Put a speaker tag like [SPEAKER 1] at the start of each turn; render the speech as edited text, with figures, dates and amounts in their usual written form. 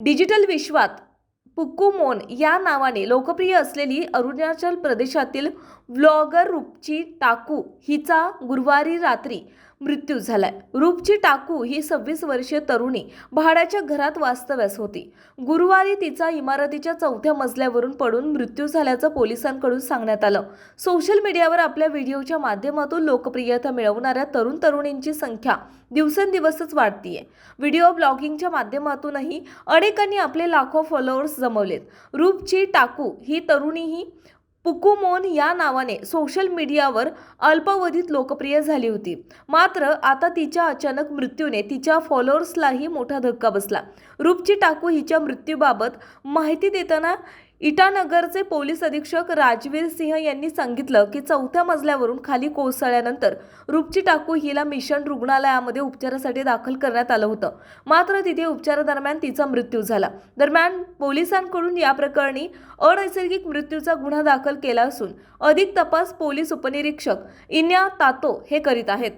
[SPEAKER 1] Digital विश्वात पुक्कूमोन या नावाने लोकप्रिय असलेली अरुणाचल प्रदेशातील व्लॉगर रूपची टाकू हिचा गुरुवारी रात्री मृत्यू झालाय. रूपची टाकू ही 26 वर्षीय तरुणी भाड्याच्या घरात वास्तव्यास होती. गुरुवारी तिचा इमारतीच्या 4थ्या मजल्यावरून पडून मृत्यू झाल्याचं पोलिसांकडून सांगण्यात आलं. सोशल मीडियावर आपल्या व्हिडिओच्या माध्यमातून लोकप्रियता मिळवणाऱ्या तरुणींची संख्या दिवसेंदिवसच वाढतीये. व्हिडिओ ब्लॉगिंगच्या माध्यमातूनही अनेकांनी आपले लाखो फॉलोअर्स जमवलेत. रूपची टाकू ही तरुणीही पुक्कूमोन या नावाने सोशल मीडियावर अल्पावधीत लोकप्रिय झाली होती. मात्र आता तिच्या अचानक मृत्यूने तिच्या फॉलोअर्सलाही मोठा धक्का बसला. रूपची टाकू हिच्या मृत्यूबाबत माहिती देताना इटानगरचे पोलीस अधीक्षक राजवीर सिंह यांनी सांगितलं की 4थ्या मजल्यावरून खाली कोसळल्यानंतर रूपची टाकू हिला मिशन रुग्णालयामध्ये उपचारासाठी दाखल करण्यात आलं होतं. मात्र तिथे उपचारादरम्यान तिचा मृत्यू झाला. दरम्यान पोलिसांकडून या प्रकरणी अनैसर्गिक मृत्यूचा गुन्हा दाखल केला असून अधिक तपास पोलीस उपनिरीक्षक इन्या तातो हे करीत आहेत.